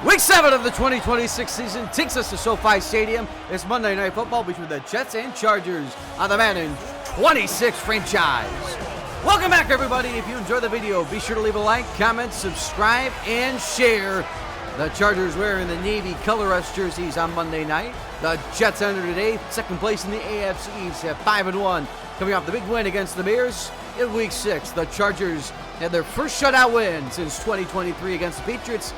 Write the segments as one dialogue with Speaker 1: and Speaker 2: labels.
Speaker 1: Week 7 of the 2026 season takes us to SoFi Stadium. It's Monday Night Football between the Jets and Chargers on the Madden 26 franchise. Welcome back, everybody. If you enjoyed the video, be sure to leave a like, comment, subscribe, and share. The Chargers wearing the Navy color rush jerseys on Monday night. The Jets enter today, second place in the AFC East at 5-1, coming off the big win against the Bears in Week 6. The Chargers had their first shutout win since 2023 against the Patriots.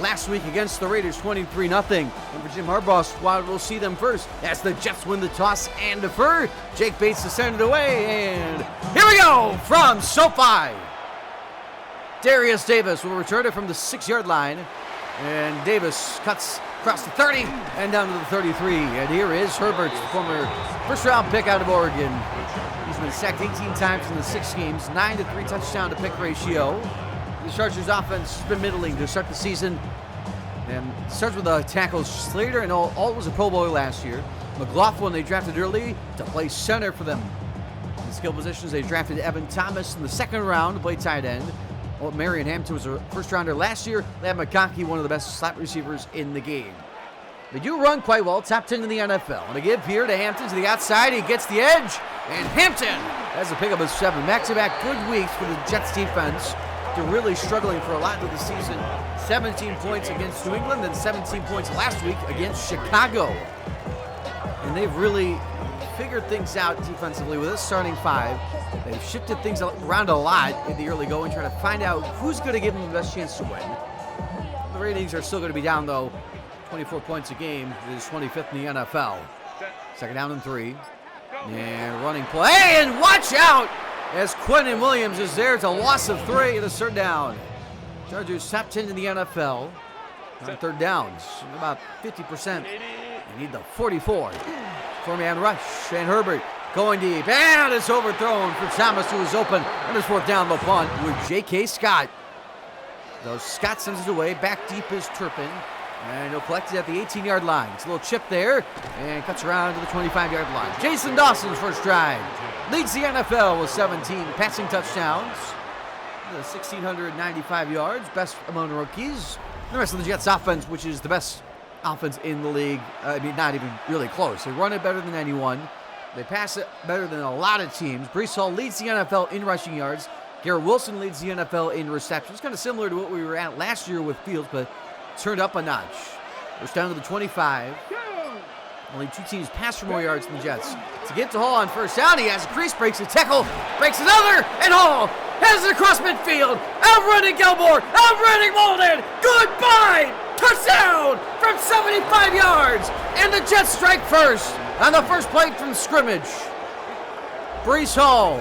Speaker 1: Last week against the Raiders, 23-0. And for Jim Harbaugh's squad, we'll see them first as the Jets win the toss and defer. Jake Bates to send it away, and here we go from SoFi. Darius Davis will return it from the 6-yard line, and Davis cuts across the 30 and down to the 33. And here is Herbert, former first-round pick out of Oregon. He's been sacked 18 times in the 6 games, 9-3 touchdown-to-pick ratio. The Chargers offense has been middling to start the season. And it starts with the tackles. Slater and all was a Pro Bowler last year. McLaughlin they drafted early to play center for them. In skill positions, they drafted Evan Thomas in the 2nd round to play tight end. Marion Hampton was a first-rounder last year. Lab McConkey, one of the best slot receivers in the game. They do run quite well, top 10 in the NFL. And a give here to Hampton to the outside. He gets the edge, and Hampton has a pickup of 7. Back-to-back good weeks for the Jets defense. They're really struggling for a lot of the season. 17 points against New England and 17 points last week against Chicago. And they've really figured things out defensively with this starting 5. They've shifted things around a lot in the early going, trying to find out who's going to give them the best chance to win. The ratings are still going to be down, though. 24 points a game. It is 25th in the NFL. 2nd down and 3. And running play, and watch out! As Quentin Williams is there, it's a loss of 3 and a 3rd down. Chargers top 10 in the NFL on 3rd downs, about 50%. They need the 44. 4-man rush, and Herbert going deep, and it's overthrown for Thomas, who is open. And his 4th down, the punt with J.K. Scott. So Scott sends it away. Back deep is Turpin, and he'll collect it at the 18-yard line. It's a little chip there, and cuts around to the 25-yard line. Jason Dawson's first drive leads the NFL with 17 passing touchdowns. 1,695 yards, best among rookies. The rest of the Jets offense, which is the best offense in the league, not even really close. They run it better than anyone. They pass it better than a lot of teams. Breece Hall leads the NFL in rushing yards. Garrett Wilson leads the NFL in receptions. Kind of similar to what we were at last year with Fields, but turned up a notch. It's down to the 25. Only 2 teams pass for more yards than the Jets. To get to Hall on first down, he has a crease, breaks a tackle, breaks another, and Hall has it across midfield. Outrunning Gilmore, outrunning Molden. Goodbye! Touchdown from 75 yards, and the Jets strike first on the first play from scrimmage. Breece Hall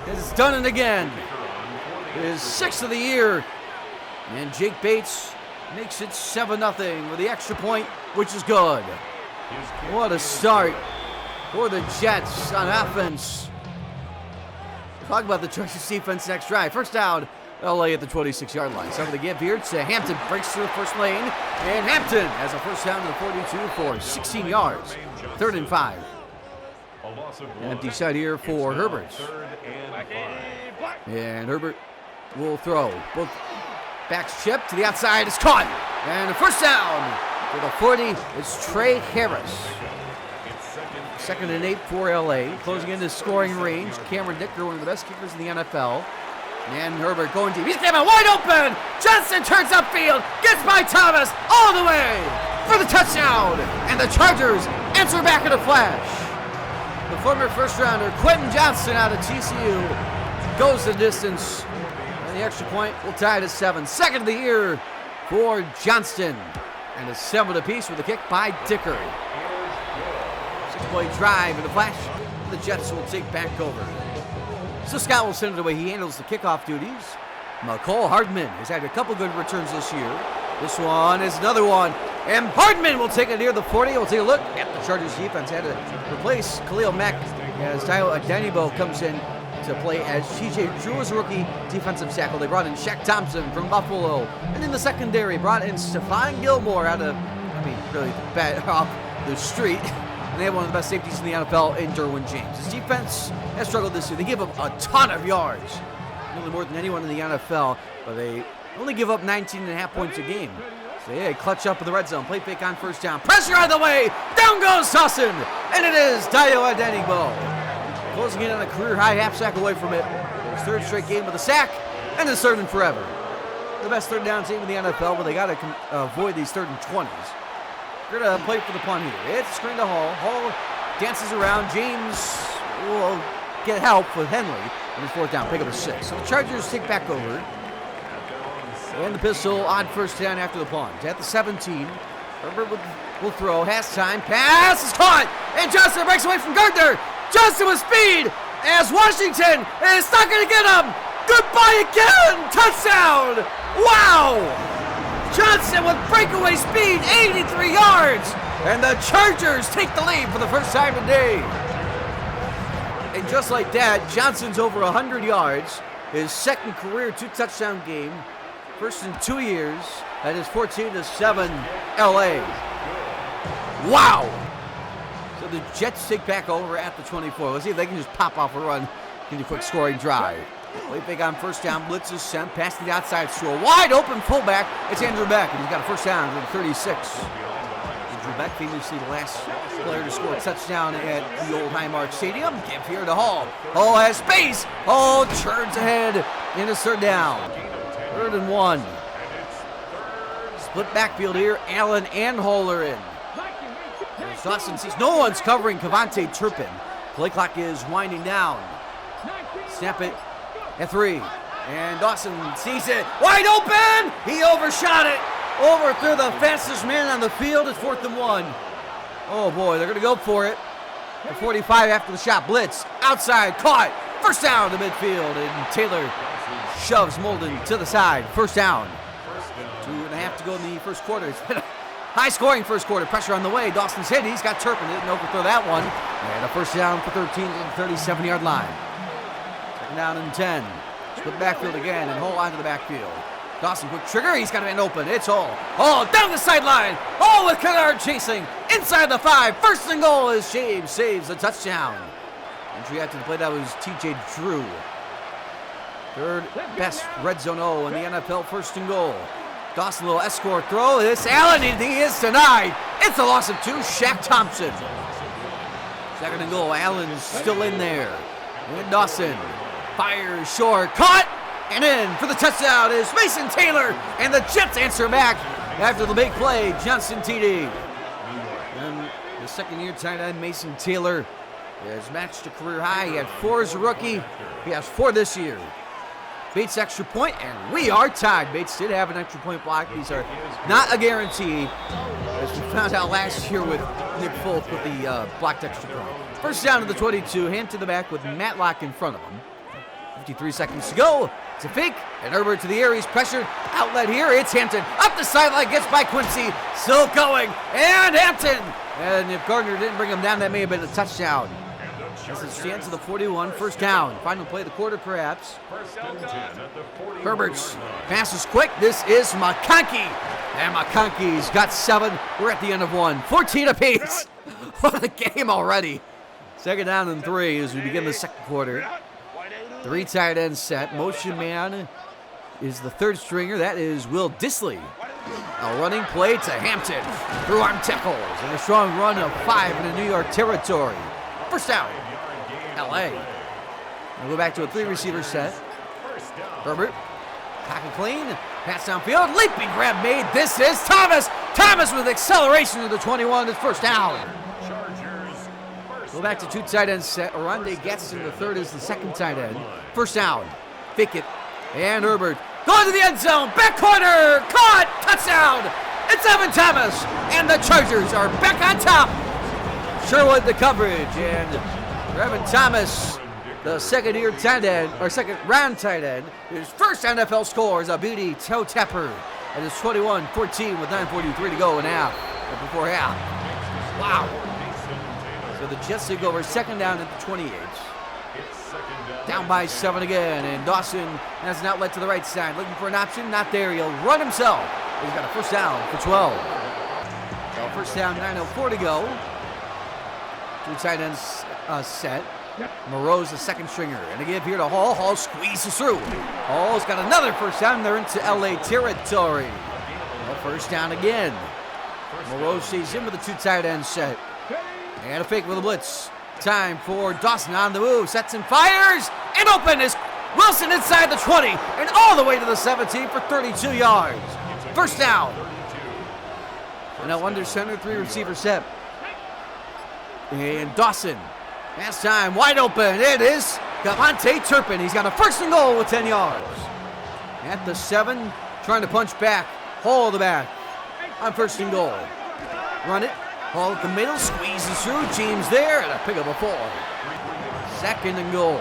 Speaker 1: has done it again. His 6th of the year, and Jake Bates makes it 7-0 with the extra point, which is good. What a start for the Jets on offense. Talk about the Chargers defense next drive. First down, LA at the 26-yard line. Some of the give here to Hampton, breaks through the first lane, and Hampton has a first down to the 42 for 16 yards. 3rd and 5. An empty side here for Herbert. And Herbert will throw. Both backs chip to the outside. It's caught. And a first down for the 40. It's Trey Harris. 2nd and 8 for LA. Closing into scoring range. Cameron Dicker, one of the best kickers in the NFL. And Herbert going deep. He's coming wide open. Johnson turns upfield. Gets by Thomas all the way for the touchdown. And the Chargers answer back in a flash. The former first-rounder Quentin Johnson out of TCU goes the distance. And the extra point will tie it at 7. 2nd of the year for Johnston. And a 7 apiece with a kick by Dicker. 6-play drive in the flash. The Jets will take back over. So Scott will send it away. He handles the kickoff duties. McCole Hardman has had a couple good returns this year. This one is another one. And Hardman will take it near the 40. We'll take a look at the Chargers defense. Had to replace Khalil Mack as Tyler Adenibo comes in to play as TJ Drew as a rookie defensive tackle. They brought in Shaq Thompson from Buffalo. And in the secondary, brought in Stephon Gilmore out of, really bad off the street. And they have one of the best safeties in the NFL in Derwin James. His defense has struggled this year. They give up a ton of yards, nearly more than anyone in the NFL, but they only give up 19.5 points a game. So yeah, clutch up in the red zone. Play fake on first down. Pressure on the way. Down goes Dawson. And it is Dayo Adenigbo. Closing in on a career-high half sack away from it. His third straight game with a sack. And his third and forever. The best third down team in the NFL, but they got to avoid these third and 20s. They're going to play for the punt here. It's screen to Hall. Hall dances around. James will get help with Henley. And his fourth down, pick up a 6. So the Chargers take back over. And the pistol on first down after the punt. At the 17, Herbert will throw. Has time. Pass is caught. And Johnson breaks away from Gardner. Johnson with speed as Washington is not going to get him. Goodbye again. Touchdown. Wow. Johnson with breakaway speed, 83 yards. And the Chargers take the lead for the first time today. And just like that, Johnson's over 100 yards. His second career 2-touchdown game. First in 2 years. That is 14-7 LA. Wow. So the Jets take back over at the 24. Let's see if they can just pop off a run. Get a quick scoring drive. Play big on first down. Blitz is sent. Past the outside to a wide open fullback. It's Andrew Beck, and he's got a first down to the 36. Andrew Beck, famously the last player to score a touchdown at the old Highmark Stadium. Give here to Hall. Hall has space. Hall churns ahead in his third down. 3rd and 1. Split backfield here. Allen and Hall are in. As Dawson sees no one's covering Kavontae Turpin. Play clock is winding down. Snap it at 3. And Dawson sees it. Wide open! He overshot it. Overthrew the fastest man on the field. It's 4th and 1. Oh boy, they're going to go for it. The 45 after the shot. Blitz. Outside. Caught. First down to midfield. And Taylor shoves Molden to the side. First down. 2.5 to go in the first quarter. It's been a high-scoring first quarter. Pressure on the way. Dawson's hit. He's got Turpin. Didn't overthrow that one. And a first down for 13 at the 37-yard line. Second down and 10. Split backfield again, and Hall onto the backfield. Dawson, quick trigger. He's got a man open. It's Hall. Hall down the sideline. Hall with Kennard chasing. Inside the 5. First and goal as James saves a touchdown. Entry after the play, that was T.J. Drew. Third best red zone O in the NFL, first and goal. Dawson, a little escort throw. It's Allen, and he is denied. It's a loss of 2. Shaq Thompson. Second and goal. Allen's still in there. And Dawson fires short. Caught. And in for the touchdown is Mason Taylor. And the Jets answer back after the big play. Johnson TD. And the second-year tight end, Mason Taylor, has matched a career high. He had 4 as a rookie. He has 4 this year. Bates extra point, and we are tied. Bates did have an extra point block. These are not a guarantee, as we found out last year with Nick Folk with the blocked extra point. First down to the 22, hand to the back with Matlock in front of him. 53 seconds to go. It's a fake, and Herbert to the air. He's pressured. Outlet here. It's Hampton. Up the sideline, gets by Quincy. Still going, and Hampton. And if Gardner didn't bring him down, that may have been a touchdown. As it stands to the 41, first down. Final play of the quarter, perhaps. Herbert's pass is quick. This is McConkey. And McConkey's got 7. We're at the end of 1. 14 apiece. What a game already. Second down and 3 as we begin the second quarter. 3 tight ends set. Motion man is the third stringer. That is Will Disley. A running play to Hampton. Through arm tackles. And a strong run of 5 in the New York territory. First down. LA. We'll go back to a 3-receiver set. Herbert. Pocket clean. Pass downfield. Leaping grab made. This is Thomas. Thomas with acceleration to the 21. It's first down. Go back to 2 tight ends set. Oronde Gadsden, the third, is the second tight end. First down. Fake it. And Herbert. Going to the end zone. Back corner. Caught. Touchdown. It's Evan Thomas. And the Chargers are back on top. Sherwood the coverage. And Evan Thomas, the second-year tight end, or second-round tight end, his first NFL score is a beauty toe tapper. And it's 21-14 with 9:43 to go in half, or before half. Wow. So the Jets take over second down at the 28. Down by 7 again, and Dawson has an outlet to the right side. Looking for an option, not there. He'll run himself. He's got a first down for 12. So first down, 9:04 to go. 2 tight ends set. Moreau's the second stringer. And they give here to Hall. Hall squeezes through. Hall's got another first down. They're into LA territory. Well, first down again. Moreau stays in with a 2 tight end set. And a fake with a blitz. Time for Dawson on the move. Sets and fires. And open is Wilson inside the 20. And all the way to the 17 for 32 yards. First down. And now under center, 3 receiver set. And Dawson. Last time, wide open. It is Devontae Turpin. He's got a first and goal with 10 yards. At the 7, trying to punch back. Hall the back on first and goal. Run it. Hall at the middle. Squeezes through. James there. And a pick up a 4. Second and goal.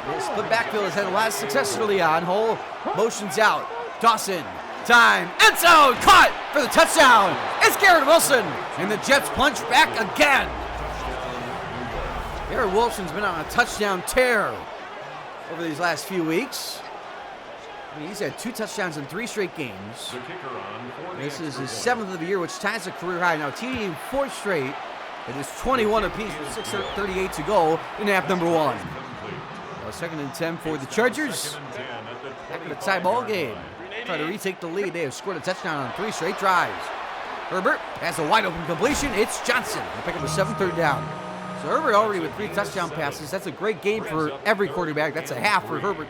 Speaker 1: The split backfield has had a lot of success early on. Hall motions out. Dawson. Time. End zone. Caught for the touchdown. It's Garrett Wilson. And the Jets punch back again. Garrett Wilson's been on a touchdown tear over these last few weeks. I mean, he's had 2 touchdowns in 3 straight games. This is his 7th of the year, which ties a career high. Now, TD 4th straight. It is 21 apiece with 6:38 to go in half number 1. Well, 2nd and 10 for the Chargers. Back in a tie ball game. Try to retake the lead. They have scored a touchdown on 3 straight drives. Herbert has a wide open completion. It's Johnson. They pick up a 7th third down. So Herbert already with 3 touchdown passes. That's a great game for every quarterback. That's a half for Herbert.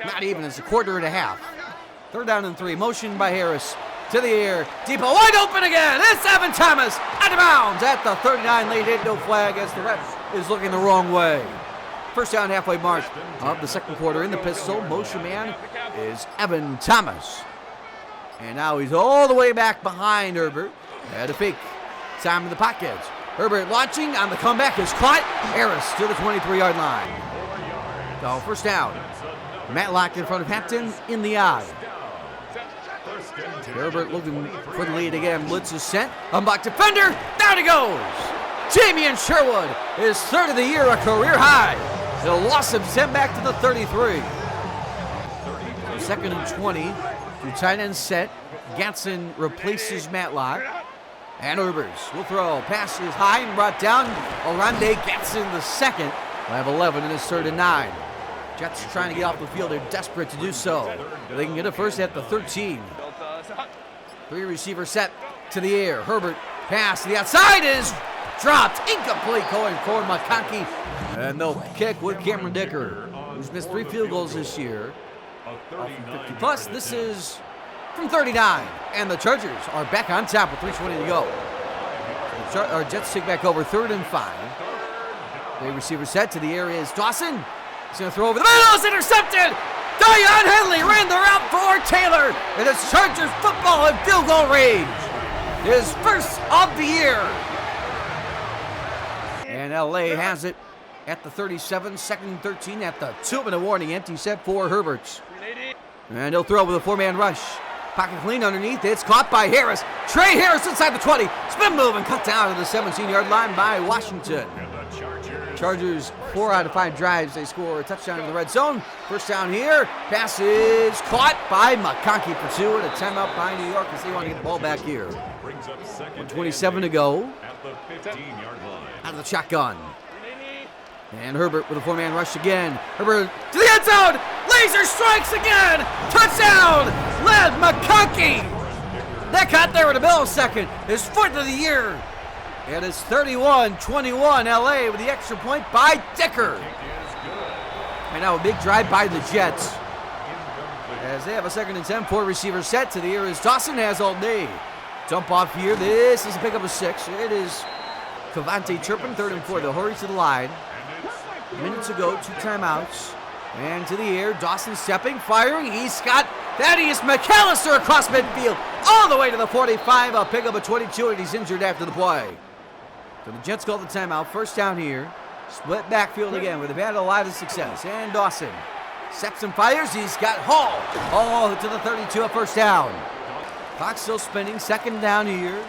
Speaker 1: Not even. It's a quarter and a half. 3rd down and 3. Motion by Harris. To the air. Depot wide open again. It's Evan Thomas. Out of bounds at the 39. Late hit. No flag as the ref is looking the wrong way. First down, halfway mark of the 2nd quarter in the pistol. Motion man is Evan Thomas. And now he's all the way back behind Herbert. Had a fake. Time in the pocket. Herbert launching on the comeback is caught. Harris to the 23-yard line. So first down. Matlock in front of Hampton in the eye. Herbert looking for the lead again. Blitz is sent. Unblocked defender. Down he goes. Jamian Sherwood is 3rd of the year, a career high. They'll loss him 10 back to the 33. 2nd and 20. 2 tight end set. Gatson replaces Matlock. And Herbers will throw. Pass is high and brought down. Orande Gatson the 2nd. Will have 11 and it's 3rd and 9. Jets trying to get off the field. They're desperate to do so. They can get it first at the 13. 3 receiver set to the air. Herbert pass to the outside is dropped. Incomplete going forward. McConkey. And they'll kick with Cameron Dicker, who's missed 3 field goals this year. From 50 plus. This is from 39. And the Chargers are back on top with 3:20 to go. Our Jets take back over 3rd and 5. The receiver set to the area is Dawson. He's going to throw over the middle. It's intercepted. Dion Henley ran the route for Taylor. And it's Chargers football in field goal range. His first of the year. And LA has it at the 37, 2nd and 13 at the 2-minute warning. Empty set for Herbert. And he'll throw with a 4-man rush. Pocket clean underneath. It's caught by Harris. Trey Harris inside the 20. Spin move and cut down to the 17-yard line by Washington. Chargers, 4 out of 5 drives. They score a touchdown in the red zone. First down here. Pass is caught by McConkey for 2. And a timeout by New York as they want to get the ball back here. 1:27 to go. Out of the shotgun. And Herbert with a 4-man rush again. Herbert to the end zone. Laser strikes again. Touchdown. Led McConkey. That caught there in the middle second. His 4th of the year. And it's 31-21 LA with the extra point by Dicker. And now a big drive by the Jets. As they have a 2nd and 10. 4 receivers set to the air as Dawson has all day. Dump off here. This is a pickup of 6. It is Devontae Turpin, 3rd and 4. They'll hurry to the line. Minutes ago, 2 timeouts. And to the air, Dawson stepping, firing. He's got Thaddeus McAllister across midfield, all the way to the 45. A pickup of 22, and he's injured after the play. So the Jets call the timeout. First down here. Split backfield again, where they've had a lot of success. And Dawson sets and fires. He's got Hall. Hall to the 32, a first down. Clock still spinning. 2nd down here.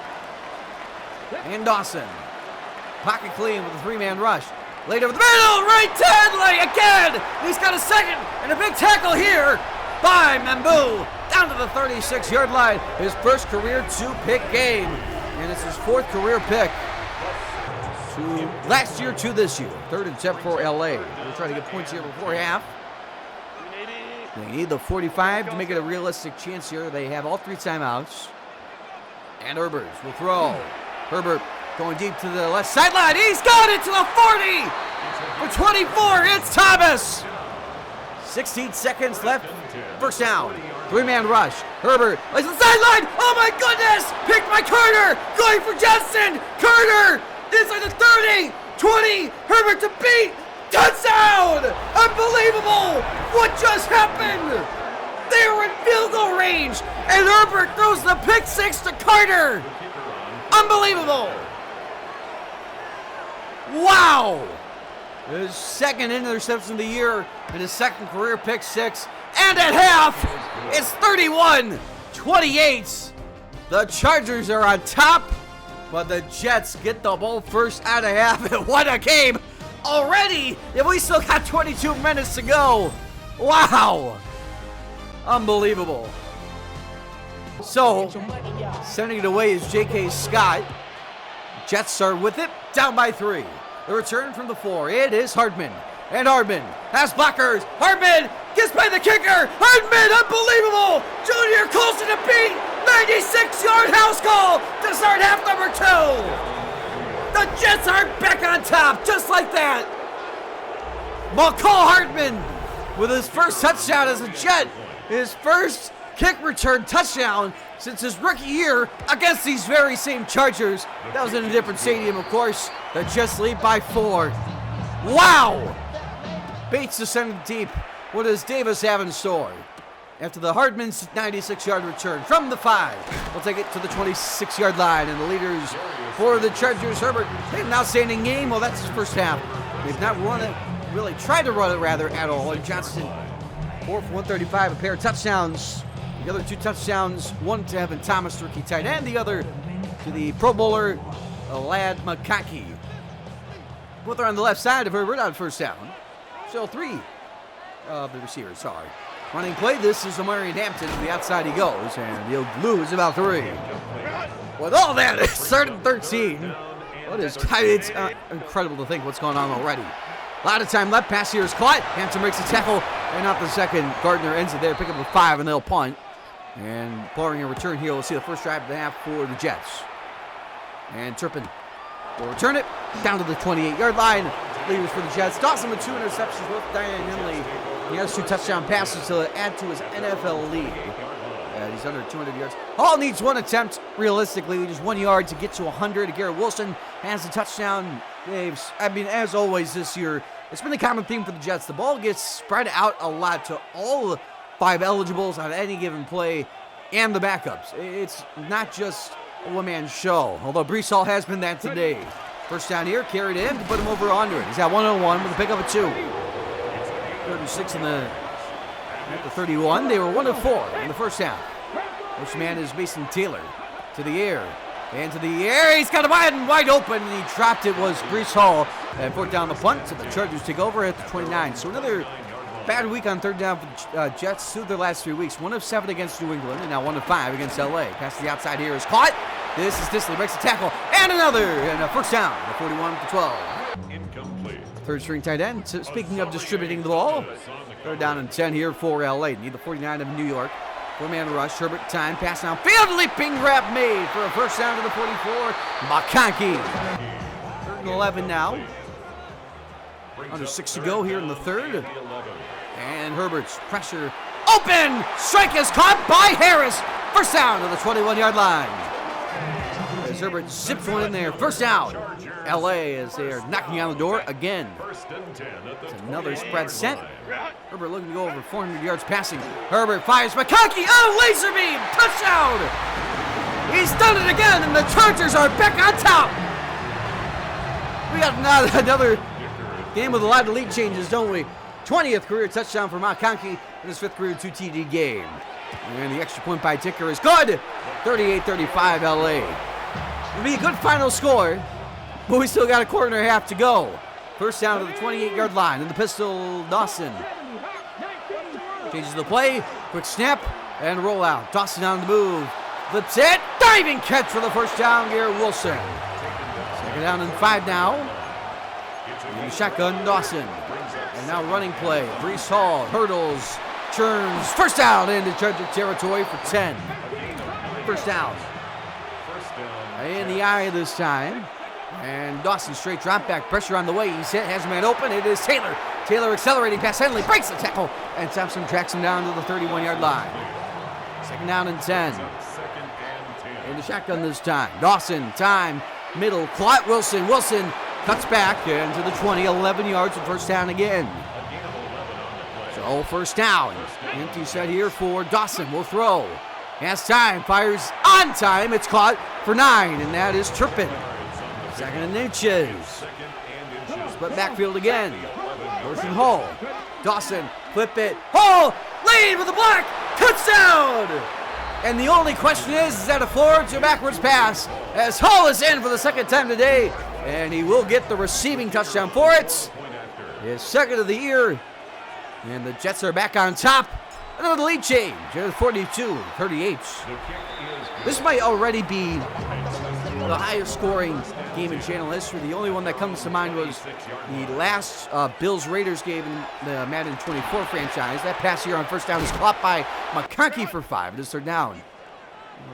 Speaker 1: And Dawson. Pocket clean with a 3-man rush. Laid over the middle, right to Henley again. He's got a 2nd and a big tackle here by Mambu. Down to the 36-yard line. His first career 2-pick game. And it's his 4th career pick. Last year to this year. 3rd and 10 for LA. We're trying to get points here before half. They need the 45 to make it a realistic chance here. They have all 3 timeouts. And Herbert will throw. Herbert going deep to the left sideline. He's got it to the 40 for 24. It's Thomas. 16 seconds left. First down. 3-man rush. Herbert lays the sideline. Oh my goodness! Picked by Carter. Going for Justin. Carter inside the 30, 20. Herbert to beat. Touchdown! Unbelievable! What just happened? They were in field goal range, and Herbert throws the pick 6 to Carter. Unbelievable! Wow! His second interception of the year and his second career pick 6. And at half, it's 31-28. The Chargers are on top, but the Jets get the ball first out of half. And what a game already! And we still got 22 minutes to go. Wow! Unbelievable. So, sending it away is J.K. Scott. Jets are with it, down by 3. The return from the 4, it is Hardman. And Hardman has blockers. Hardman gets by the kicker. Hardman, unbelievable! Junior Colson to beat. 96-yard house call to start half number 2. The Jets are back on top, just like that. McCall Hardman with his first touchdown as a Jet. His first kick return touchdown since his rookie year against these very same Chargers. That was in a different stadium, of course. The Jets lead by 4. Wow! Bates descending deep. What does Davis have in store? After the Hardman's 96-yard return from the 5, we'll take it to the 26-yard line. And the leaders for the Chargers, Herbert, they have an outstanding game. Well, that's his first half. They've not run it, really tried to run it rather at all. And Johnston, 4 for 135, a pair of touchdowns. The other 2 touchdowns, one to Evan Thomas, rookie tight end, the other to the Pro Bowler, Lad McConkey. Both are on the left side of Herbert on first down. So 3 of the receivers, sorry. Running play, this is Amarian Hampton. To the outside he goes, and he'll lose about 3. With all that, it's 3rd and 13. It's incredible to think what's going on already. A lot of time left, pass here is caught. Hampton makes a tackle, and not the second. Gardner ends it there, pick up the 5, and they'll punt. And barring a return here, we'll see the first drive of the half for the Jets. And Turpin will return it down to the 28-yard line. Leaders for the Jets. Dawson with 2 interceptions, both Diane Henley. He has 2 touchdown passes to add to his NFL lead. And he's under 200 yards. Hall needs 1 attempt, realistically, just 1 yard to get to 100. Garrett Wilson has a touchdown. As always this year, it's been a common theme for the Jets. The ball gets spread out a lot to all 5 eligibles on any given play and the backups. It's not just a one-man show, although Brees Hall has been that today. First down here, carried in to put him over 100. He's got 101 with a pick of a 2. 36 at the 31. They were 1 of 4 in the first half. This man is Mason Taylor to the air. And to the air, he's got a wide open, and he dropped it, was Brees Hall. And 4th down the punt, so the Chargers take over at the 29. So another bad week on 3rd down for the Jets through their last 3 weeks. 1 of 7 against New England, and now 1 of 5 against LA. Pass to the outside here is caught. This is Disley, breaks a tackle, and another, and a first down, the 41 to 12. Incomplete. 3rd string tight end. So speaking of distributing the ball, 3rd down and 10 here for LA. Need the 49 of New York. 4-man rush. Herbert time. Pass downfield. Leaping grab made for a first down to the 44. McConkey. 3rd and 11 now. Under 6 to go here in the 3rd. And Herbert's pressure. Open. Strike is caught by Harris. First down to the 21-yard line. As Herbert zips one in there. First down. LA as they are knocking on the door again. It's another spread set. Herbert looking to go over 400 yards passing. Herbert fires McConkey. Oh, laser beam. Touchdown. He's done it again, and the Chargers are back on top. We got another game with a lot of lead changes, don't we? 20th career touchdown for McConkey in his 5th career 2 TD game. And the extra point by Ticker is good. 38-35 LA. It'll be a good final score, but we still got a quarter and a half to go. First down to the 28-yard line. And the pistol, Dawson. Changes the play. Quick snap and roll out. Dawson on the move. Flips it. Diving catch for the first down, Garrett Wilson. 2nd down and 5 now. And the shotgun, Dawson. And now running play. Brees Hall hurdles. returns. First down into Charger territory for 10. First down. In the eye this time. And Dawson straight drop back. Pressure on the way. He's hit. Has a man open. It is Taylor. Taylor accelerating past Henley. Breaks the tackle. And Thompson tracks him down to the 31-yard line. Second down and 10. In the shotgun this time. Dawson, time, middle. Clot Wilson. Wilson cuts back into the 20. 11 yards and first down again. So first down. Empty set here for Dawson. Will throw. Has time. Fires on time. It's caught for 9. And that is Turpin. Second and inches. Split backfield again. Motion Hall. Dawson, flip it. Hall, lead with the block. Touchdown! And the only question is that a forward to backwards pass as Hall is in for the second time today. And he will get the receiving touchdown for it. His second of the year. And the Jets are back on top. Another lead change. 42-38. This might already be the highest scoring game in channel history. The only one that comes to mind was the last Bills-Raiders game in the Madden 24 franchise. That pass here on first down is caught by McConkey for 5. It is third down.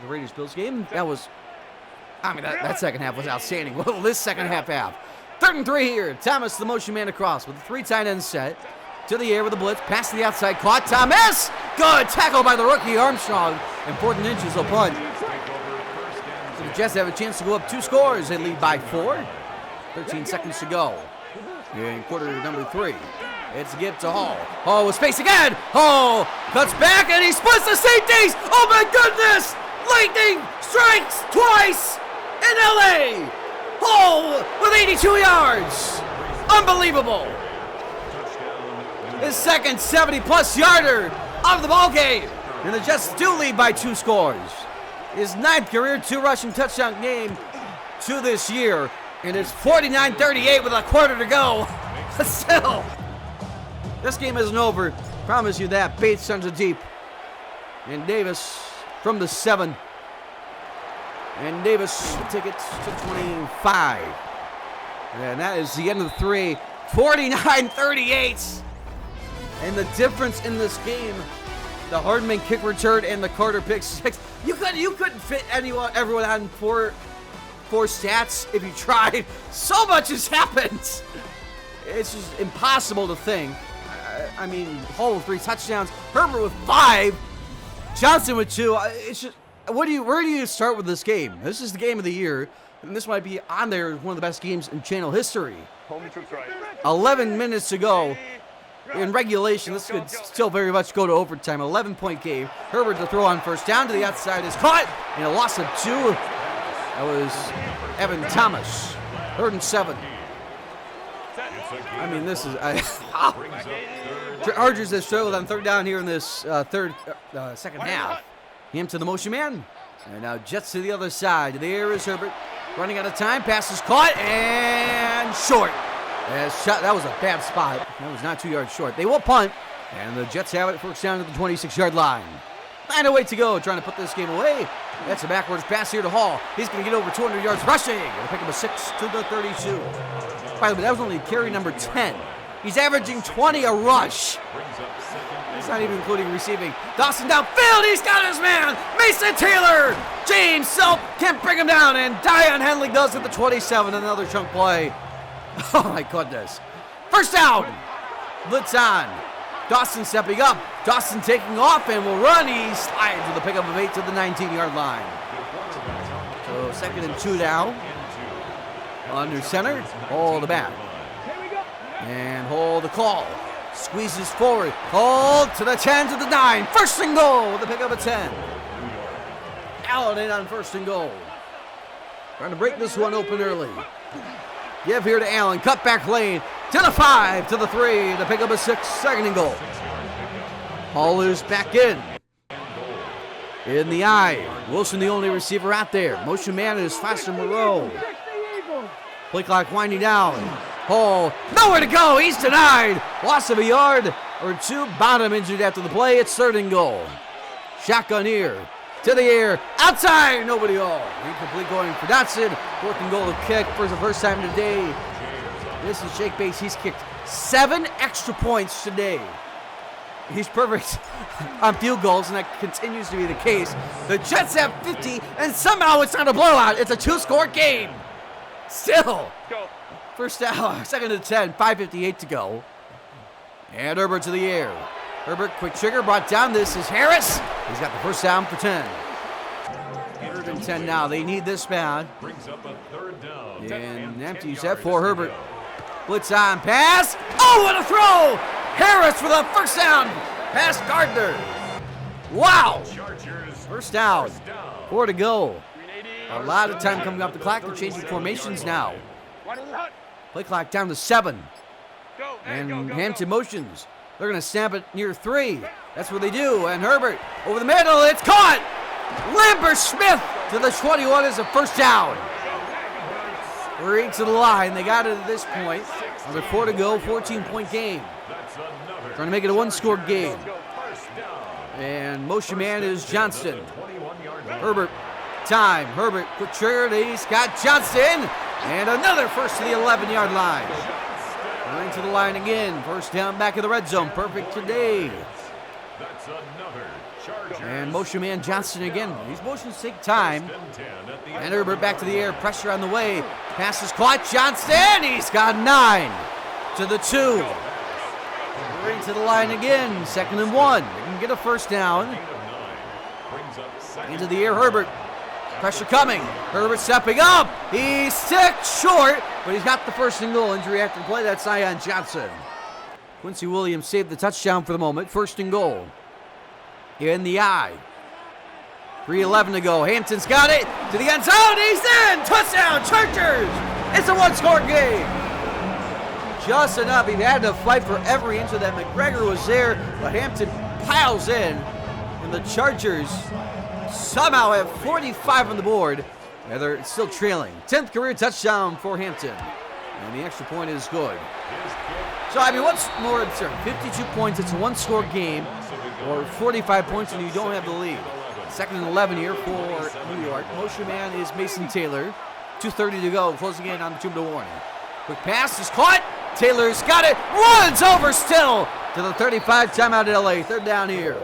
Speaker 1: The Raiders-Bills game, that second half was outstanding. Well, this second half. Third and 3 here. Thomas, the motion man across with a 3 tight end set. To the air with a blitz. Pass to the outside. Caught Thomas. Good tackle by the rookie Armstrong. And 4th and inches will punt. So the Jets have a chance to go up 2 scores. They lead by 4. 13 seconds to go. In quarter number 3. It's a give to Hall. Hall with space again. Hall cuts back and he splits the safeties. Oh my goodness. Lightning strikes twice in LA. Hall with 82 yards. Unbelievable. His second 70-plus yarder of the ball game. And the Jets do lead by 2 scores. His 9th career 2 rushing touchdown game to this year. And it's 49-38 with a quarter to go. Still, this game isn't over. Promise you that. Bates sends it deep. And Davis from the 7. And Davis will take it to 25. And that is the end of the 3. 49-38. And the difference in this game, the Hardman kick return and the Carter pick 6. You couldn't fit everyone on four stats if you tried. So much has happened. It's just impossible to think. I mean, Hall with 3 touchdowns, Herbert with 5, Johnson with 2. It's just, where do you start with this game? This is the game of the year, and this might be on there as one of the best games in channel history. 11 minutes to go. In regulation, this could still very much go to overtime. 11-point game. Herbert to throw on first down to the outside is caught, and a loss of 2. That was Evan Thomas. 3rd and 7. I mean, this is... Chargers have struggled on third down here in this second half. Him to the motion man. And now Jets to the other side. There is Herbert. Running out of time. Pass is caught, and short. That was a bad spot. That was not 2 yards short. They will punt, and the Jets have it first down to the 26-yard line. 9:08 to go, trying to put this game away. That's a backwards pass here to Hall. He's going to get over 200 yards rushing. Going to pick up a 6 to the 32. By the way, that was only carry number 10. He's averaging 20 a rush. That's not even including receiving. Dawson downfield. He's got his man. Mason Taylor. James Self can't bring him down, and Dion Henley does at the 27. Another chunk play. Oh my goodness. First down. Blitz on. Dawson stepping up. Dawson taking off and will run. He slides with a pickup of 8 to the 19-yard line. So 2nd and 2 now. Under center. Hold the back. And hold the call. Squeezes forward. Hold to the 10 to the 9. First and goal with a pickup of 10. Allen in on first and goal. Trying to break this one open early. Give here to Allen. Cut back lane. To the 5, to the 3. To pick up a 6. 2nd and goal. Hall is back in. In the eye. Wilson the only receiver out there. Motion man is Foster Moreau. Play clock winding down. Hall nowhere to go. He's denied. Loss of a yard or 2. Bottom injured after the play. It's 3rd and goal. Shotgun here. To the air, outside, nobody all. Incomplete going for Dotson. 4th and goal to kick for the first time today. This is Jake Bates. He's kicked 7 extra points today. He's perfect on field goals, and that continues to be the case. The Jets have 50, and somehow it's not a blowout. It's a two-score game. Still. First down, second and 10, 5:58 to go. And Herbert to the air. Herbert, quick trigger, brought down. This is Harris. He's got the first down for 10. 3rd and 10 now. They need this bad.
Speaker 2: Brings up a 3rd down.
Speaker 1: And empty set for Herbert. Blitz on pass. Oh, what a throw! Harris for the first down. Past Gardner. Wow. First down. 4 to go. A lot of time coming off the clock. They're changing formations now. Play clock down to 7. And Hampton motions. They're going to snap it near 3. That's what they do. And Herbert over the middle. It's caught. Lambert Smith to the 21 is a first down. 3 to the line. They got it at this point. Under 4 to go. 14-point game. Trying to make it a one-score game. And motion man is Johnston. Herbert. Time. Herbert. Quick trigger. He's got Johnston. And another first to the 11-yard line. Going to the line again. First down back in the red zone. Perfect today. And motion man Johnston again. These motions take time. And Herbert back to the air. Pressure on the way. Pass is caught. Johnston. He's got 9 to the 2. Right to the line again. 2nd and 1. They can get a first down. Into the air. Herbert. Pressure coming. Herbert stepping up. He's stick short, but he's got the first and goal. Injury after the play. That's Zion Johnson. Quincy Williams saved the touchdown for the moment. 1st and goal. In the eye. 3:11 to go. Hampton's got it to the end zone. He's in. Touchdown, Chargers. It's a one-score game. Just enough. He had to fight for every inch of that. McGregor was there, but Hampton piles in, and the Chargers somehow have 45 on the board, and they're still trailing. 10th career touchdown for Hampton, and the extra point is good. So, I mean, what's more absurd? 52 points, it's a one-score game, or 45 points and you don't have the lead. 2nd and 11 here for New York. Motion man is Mason Taylor. 2:30 to go, closing in on the 2-minute warning. Quick pass is caught. Taylor's got it. Runs over still to the 35. Timeout at LA. 3rd down here.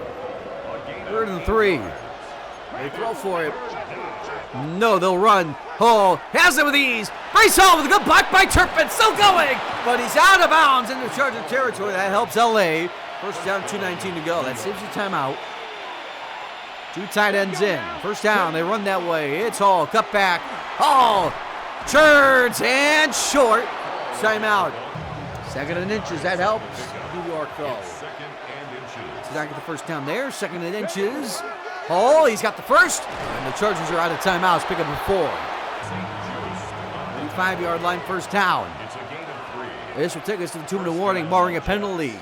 Speaker 1: 3rd and 3. They throw for it. No, they'll run. Hall has it with ease. Bryce Hall with a good block by Turpin. Still going, but he's out of bounds into Charger territory. That helps LA. First down, 2:19 to go. That saves you timeout. 2 tight ends in. First down, they run that way. It's Hall. Cut back. Hall turns and short. Timeout. 2nd and inches. That helps New York though. Does not get the first down there. 2nd and inches. Hall, he's got the first. And the Chargers are out of timeouts. Pick up a 4. 35-yard line, first down. This will take us to the 2-minute warning, barring a penalty.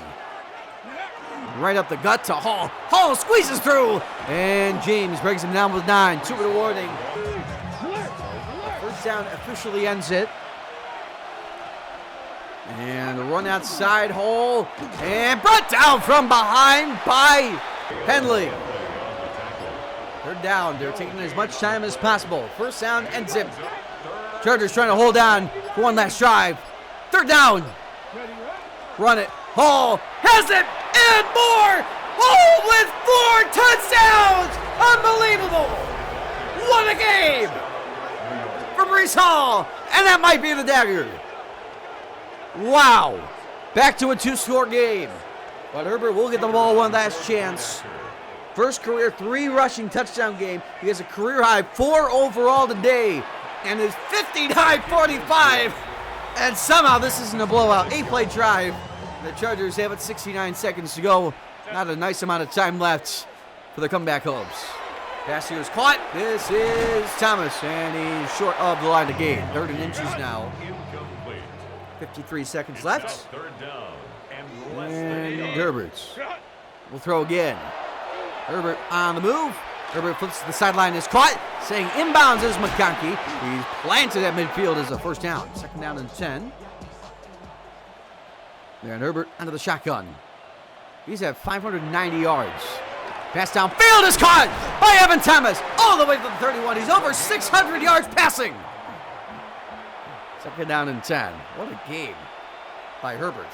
Speaker 1: Right up the gut to Hall. Hall squeezes through. And James brings him down with 9. 2-minute warning. First down officially ends it. And the run outside, Hall. And brought down from behind by Henley. 3rd down. They're taking as much time as possible. First down ends it. Chargers trying to hold on for one last drive. 3rd down. Run it. Hall has it and more. Hall with 4 touchdowns. Unbelievable. What a game from Bryce Hall. And that might be the dagger. Wow. Back to a 2-score game. But Herbert will get the ball one last chance. First career 3 rushing touchdown game. He has a career high 4 overall today. And his 59-45. And somehow this isn't a blowout. 8-play drive. The Chargers have it 69 seconds to go. Not a nice amount of time left for the comeback hopes. Pass here is caught. This is Thomas. And he's short of the line of gain. 3rd and inches now. 53 seconds left. And Herbert will throw again. Herbert on the move. Herbert flips to the sideline, is caught. Saying inbounds is McConkey. He's planted at midfield as a first down. 2nd down and 10. And Herbert under the shotgun. He's at 590 yards. Pass downfield is caught by Evan Thomas. All the way to the 31. He's over 600 yards passing. 2nd down and 10. What a game by Herbert.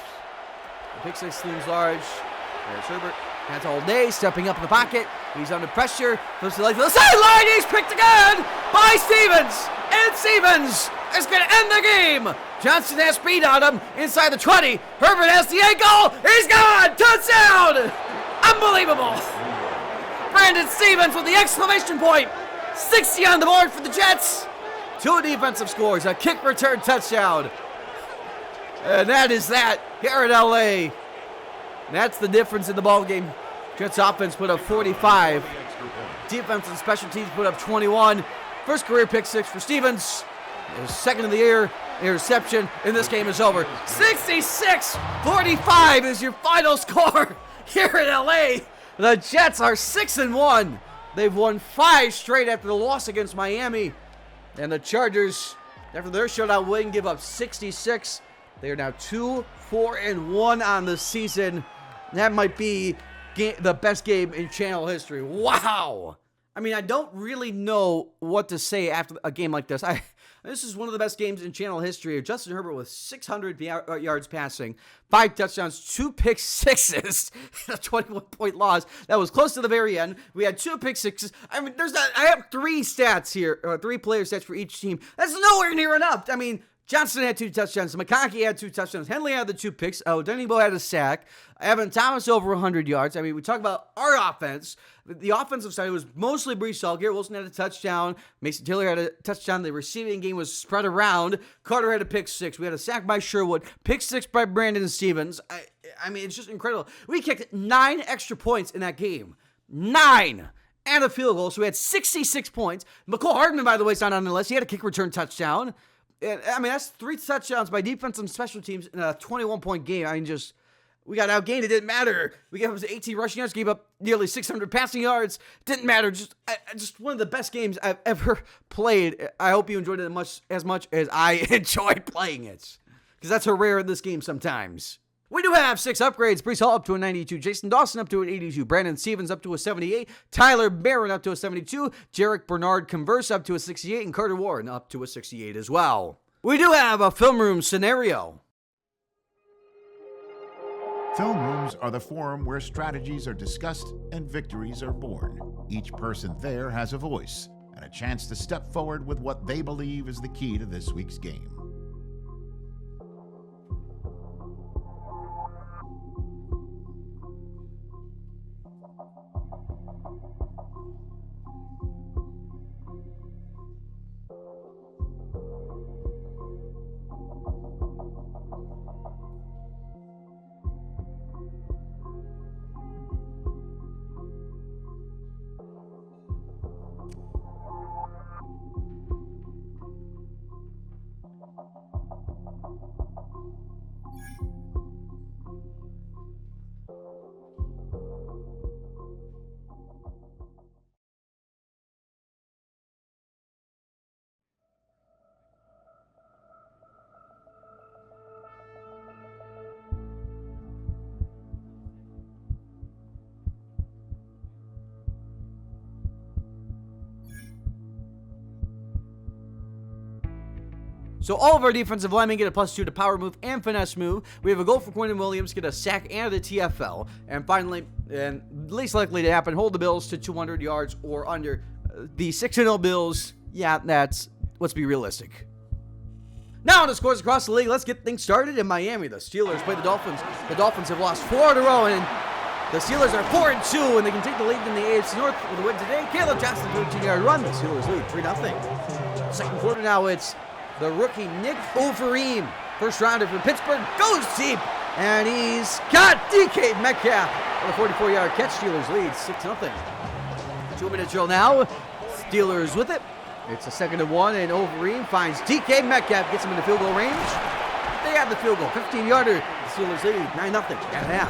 Speaker 1: The pick six seems large. There's Herbert. That's all day, stepping up in the pocket. He's under pressure. Flips the leg to the sideline. He's picked again by Stevens. And Stevens is going to end the game. Johnson has speed on him inside the 20. Herbert has the ankle. He's gone. Touchdown. Unbelievable. Brandon Stevens with the exclamation point. 60 on the board for the Jets. 2 defensive scores. A kick return touchdown. And that is that here in LA. That's the difference in the ball game. Jets offense put up 45. Defense and special teams put up 21. First career pick 6 for Stevens. His second of the year interception, and this game is over. 66-45 is your final score here in LA. The Jets are 6-1. They've won 5 straight after the loss against Miami. And the Chargers, after their shutout win, give up 66. They are now 2-4-1 on the season. That might be the best game in channel history. Wow! I mean, I don't really know what to say after a game like this. This is one of the best games in channel history. Justin Herbert with 600 yards passing, 5 touchdowns, 2 pick sixes, a 21-point loss. That was close to the very end. We had 2 pick sixes. I mean, I have 3 stats here, 3 player stats for each team. That's nowhere near enough. I mean, Johnson had 2 touchdowns. McConkey had 2 touchdowns. Henley had the 2 picks. Dennybo had a sack. Evan Thomas over 100 yards. I mean, we talk about our offense. The offensive side was mostly Breece Hall. Garrett Wilson had a touchdown. Mason Taylor had a touchdown. The receiving game was spread around. Carter had a pick 6. We had a sack by Sherwood. Pick 6 by Brandon Stevens. I mean, it's just incredible. We kicked 9 extra points in that game. 9! And a field goal. So we had 66 points. McCole Hardman, by the way, is not on the list. He had a kick return touchdown. I mean, that's 3 touchdowns by defense and special teams in a 21-point game. I mean, we got outgained. It didn't matter. We gave up 18 rushing yards, gave up nearly 600 passing yards. Didn't matter. Just one of the best games I've ever played. I hope you enjoyed it as much as I enjoyed playing it, because that's a rare in this game sometimes. We do have 6 upgrades. Breece Hall up to a 92. Jason Dawson up to an 82. Brandon Stevens up to a 78. Tyler Barron up to a 72. Jarek Bernard Converse up to a 68. And Carter Warren up to a 68 as well. We do have a film room scenario.
Speaker 3: Film rooms are the forum where strategies are discussed and victories are born. Each person there has a voice and a chance to step forward with what they believe is the key to this week's game.
Speaker 1: So all of our defensive linemen get a +2 to power move and finesse move. We have a goal for Quentin Williams, get a sack and a TFL. And finally, and least likely to happen, hold the Bills to 200 yards or under. The 6-0 Bills, yeah, let's be realistic. Now the scores across the league. Let's get things started in Miami. The Steelers play the Dolphins. The Dolphins have lost 4 in a row, and the Steelers are 4-2, and they can take the lead in the AFC North with a win today. Caleb Johnson, 13-yard run. The Steelers lead 3-0. Second quarter now, it's the rookie Nick Overeem, first rounder from Pittsburgh, goes deep, and he's got DK Metcalf with a 44-yard catch. Steelers lead 6-0. 2-minute drill now. Steelers with it. It's a 2nd and 1, and Overeem finds DK Metcalf, gets him in the field goal range. They have the field goal, 15-yarder. The Steelers lead 9-0 at half.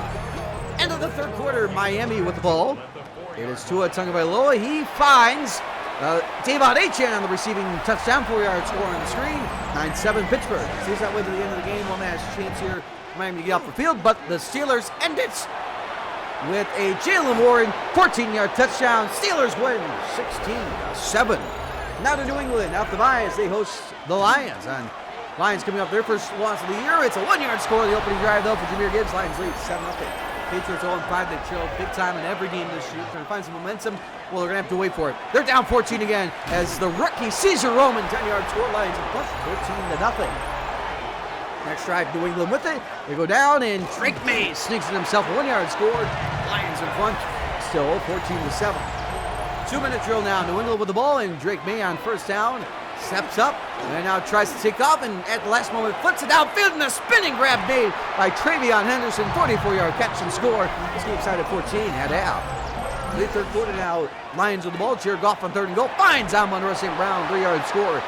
Speaker 1: End of the third quarter, Miami with the ball. It is Tua Tagovailoa. He finds Davon Achane on the receiving touchdown, 4-yard score on the screen. 9-7 Pittsburgh. Stays that way to the end of the game. One last chance here, Miami to get off the field, but the Steelers end it with a Jalen Warren 14-yard touchdown. Steelers win 16-7. Now to New England, out the bye as they host the Lions. And Lions coming up their first loss of the year. It's a 1-yard score on the opening drive, though, for Jahmyr Gibbs. Lions lead 7-0. Patriots 0-5. They trail big time in every game this year. Trying to find some momentum. Well, they're going to have to wait for it. They're down 14 again as the rookie Caesar Roman 10-yard score. Lions are plus 14-0. Next drive, New England with it. They go down, and Drake May sneaks in himself a 1-yard score. Lions in front, still 14-7. 2-minute drill now. New England with the ball, and Drake May on first down. Steps up, and now tries to take off, and at the last moment flips it downfield, and a spinning grab made by Travion Henderson. 44-yard catch and score. This game's tied at 14, head out. Late third quarter now, Lions with the ball. Jared Goff on third and goal. Finds Amon-Ra St. Brown, 3-yard score.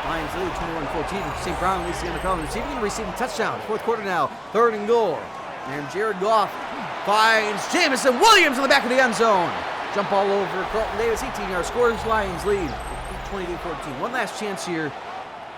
Speaker 1: Lions lead 21-14. St. Brown leads the NFL in receiving and receiving touchdowns. Fourth quarter now, third and goal. And Jared Goff finds Jamison Williams in the back of the end zone. Jump all over Carlton Davis, 18-yard scores. Lions lead 22-14. One last chance here.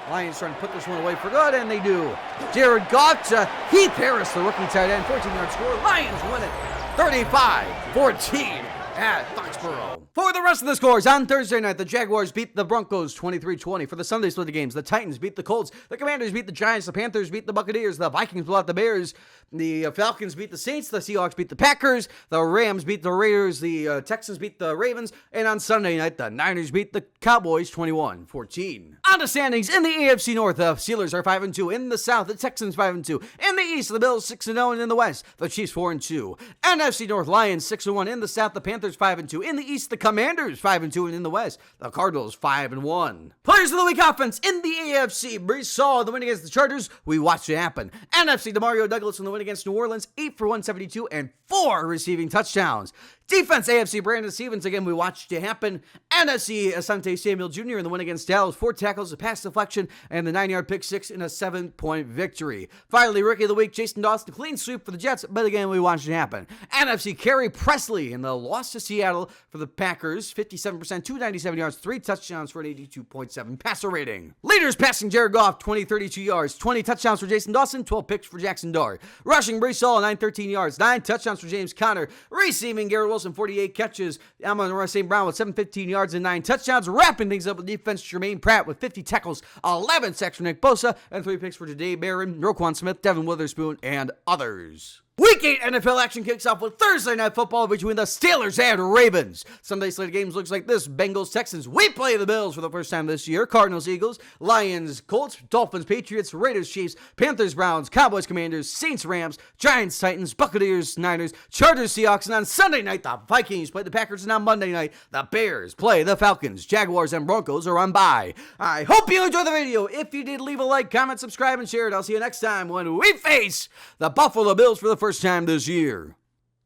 Speaker 1: Lions trying to put this one away for good, and they do. Jared Goff to Heath Harris, the rookie tight end, 14-yard score. Lions win it 35-14 at Foxborough. For the rest of the scores, on Thursday night, the Jaguars beat the Broncos 23-20. For the Sunday split of games, the Titans beat the Colts, the Commanders beat the Giants, the Panthers beat the Buccaneers, the Vikings blew out the Bears, the Falcons beat the Saints, the Seahawks beat the Packers, the Rams beat the Raiders, the Texans beat the Ravens, and on Sunday night, the Niners beat the Cowboys 21-14. On the standings, in the AFC North, the Steelers are 5-2. In the South, the Texans 5-2. In the East, the Bills 6-0, and in the West, the Chiefs 4-2. NFC North, Lions 6-1. In the South, the Panthers 5-2. In the East, the Commanders 5-2, and in the West, the Cardinals 5-1. Players of the Week offense in the AFC: Brees Hall, the win against the Chargers. We watched it happen. NFC, DeMario Douglas in the win against New Orleans, 8 for 172 and 4 receiving touchdowns. Defense, AFC, Brandon Stevens, again, we watched it happen. NFC, Asante Samuel Jr. in the win against Dallas, 4 tackles, a pass deflection, and the 9-yard pick six in a 7-point victory. Finally, Rookie of the Week, Jason Dawson, clean sweep for the Jets, but again, we watched it happen. NFC, Kerry Presley in the loss to Seattle for the Packers, 57%, 297 yards, 3 touchdowns for an 82.7 passer rating. Leaders passing, Jared Goff, 32 yards, 20 touchdowns for Jason Dawson, 12 picks for Jackson Dart. Rushing, Brees Hall, 913 yards, 9 touchdowns for James Conner. Receiving, Garrett Wilson, 48 catches. Amon-Ra St. Brown with 715 yards and 9 touchdowns. Wrapping things up with defense, Jermaine Pratt with 50 tackles, 11 sacks for Nick Bosa, and 3 picks for Jahdae Barron, Roquan Smith, Devin Witherspoon, and others. Week 8 NFL action kicks off with Thursday Night Football between the Steelers and Ravens. Sunday slate of games looks like this: Bengals, Texans. We play the Bills for the first time this year. Cardinals, Eagles. Lions, Colts. Dolphins, Patriots. Raiders, Chiefs. Panthers, Browns. Cowboys, Commanders. Saints, Rams. Giants, Titans. Buccaneers, Niners. Chargers, Seahawks. And on Sunday night, the Vikings play the Packers. And on Monday night, the Bears play the Falcons. Jaguars and Broncos are on bye. I hope you enjoyed the video. If you did, leave a like, comment, subscribe, and share it. I'll see you next time when we face the Buffalo Bills for the first time this year.